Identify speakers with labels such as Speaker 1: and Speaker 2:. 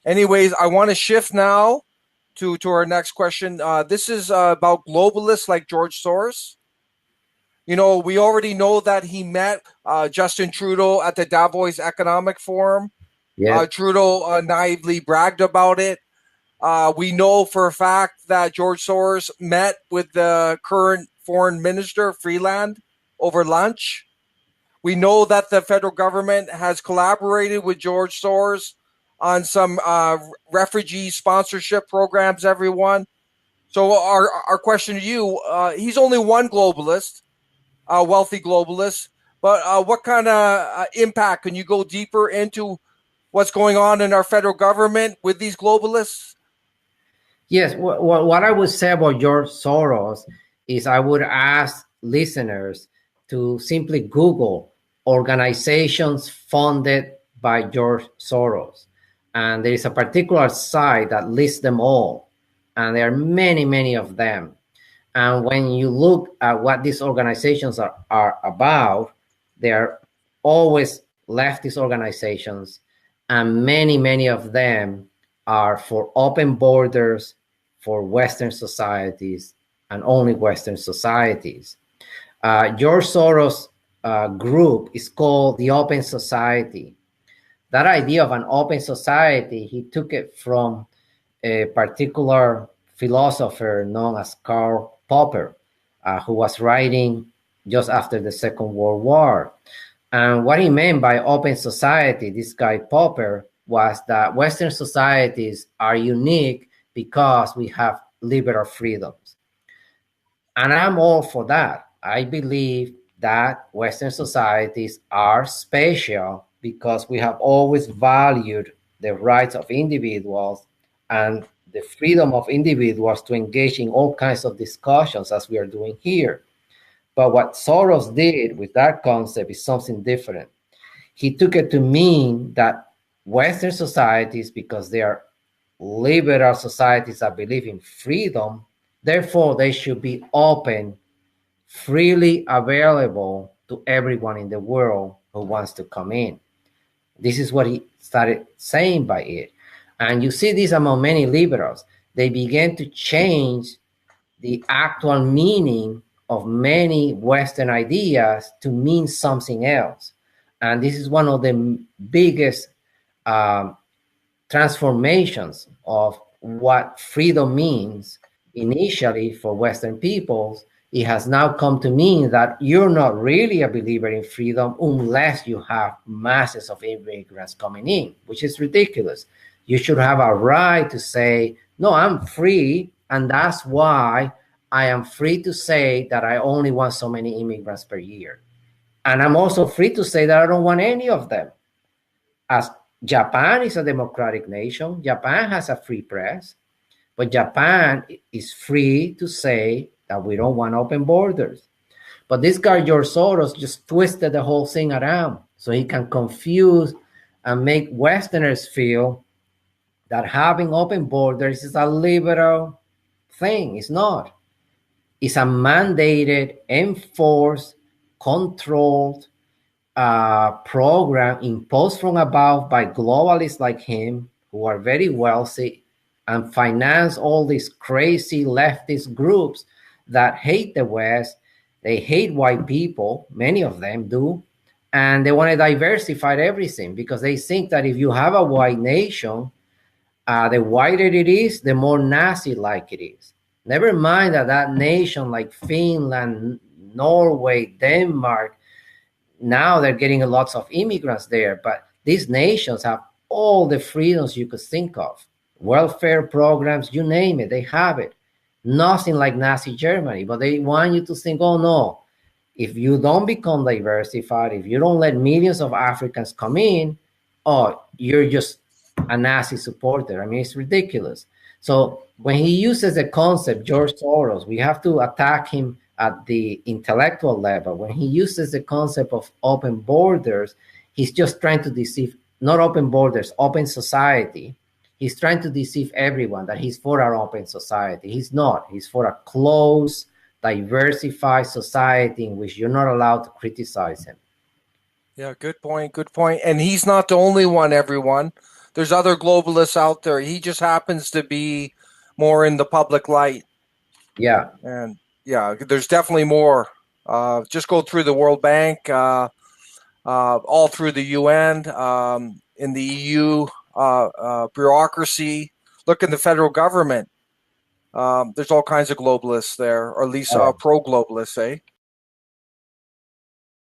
Speaker 1: Anyways, I want to shift now to our next question. This is about globalists like George Soros. You know, we already know that he met Justin Trudeau at the Davos Economic Forum.
Speaker 2: Yes.
Speaker 1: Trudeau naively bragged about it. We know for a fact that George Soros met with the current foreign minister, Freeland, over lunch. We know that the federal government has collaborated with George Soros on some refugee sponsorship programs, everyone. So our question to you, he's only one globalist, wealthy globalist, but what kind of impact, can you go deeper into what's going on in our federal government with these globalists?
Speaker 2: Yes, what I would say about George Soros is I would ask listeners to simply Google organizations funded by George Soros. And there is a particular site that lists them all. And there are many, many of them. And when you look at what these organizations are about, they are always leftist organizations. And many, many of them are for open borders for Western societies and only Western societies. George Soros' group is called the Open Society. That idea of an open society, he took it from a particular philosopher known as Karl Popper, who was writing just after the Second World War. And what he meant by open society, this guy Popper, was that Western societies are unique because we have liberal freedoms. And I'm all for that. I believe that Western societies are special because we have always valued the rights of individuals and the freedom of individuals to engage in all kinds of discussions as we are doing here. But what Soros did with that concept is something different. He took it to mean that Western societies, because they are liberal societies that believe in freedom, therefore they should be open, freely available to everyone in the world who wants to come in. This is what he started saying by it. And you see this among many liberals. They began to change the actual meaning of many Western ideas to mean something else. And this is one of the biggest transformations of what freedom means initially for Western peoples. It has now come to mean that you're not really a believer in freedom unless you have masses of immigrants coming in, which is ridiculous. You should have a right to say, no, I'm free, and that's why I am free to say that I only want so many immigrants per year. And I'm also free to say that I don't want any of them. As Japan is a democratic nation, Japan has a free press, but Japan is free to say that we don't want open borders. But this guy, George Soros, just twisted the whole thing around so he can confuse and make Westerners feel that having open borders is a liberal thing. It's not. It's a mandated, enforced, controlled program imposed from above by globalists like him, who are very wealthy and finance all these crazy leftist groups that hate the West. They hate white people, many of them do, and they want to diversify everything because they think that if you have a white nation, the whiter it is, the more Nazi-like it is. Never mind that nation like Finland, Norway, Denmark, now they're getting lots of immigrants there, but these nations have all the freedoms you could think of. Welfare programs, you name it, they have it. Nothing like Nazi Germany, but they want you to think, oh no, if you don't become diversified, if you don't let millions of Africans come in, oh, you're just a Nazi supporter. I mean, it's ridiculous. So when he uses the concept, George Soros, we have to attack him at the intellectual level. When he uses the concept of open borders, he's just trying to deceive, not open borders, open society. He's trying to deceive everyone that he's for our open society. He's not. He's for a closed, diversified society in which you're not allowed to criticize him.
Speaker 1: Yeah, good point. Good point. And he's not the only one, everyone. There's other globalists out there. He just happens to be more in the public light.
Speaker 2: Yeah.
Speaker 1: And yeah, there's definitely more. Just go through the World Bank, all through the UN, in the EU bureaucracy. Look in the federal government. There's all kinds of globalists there, or at least pro-globalists, eh?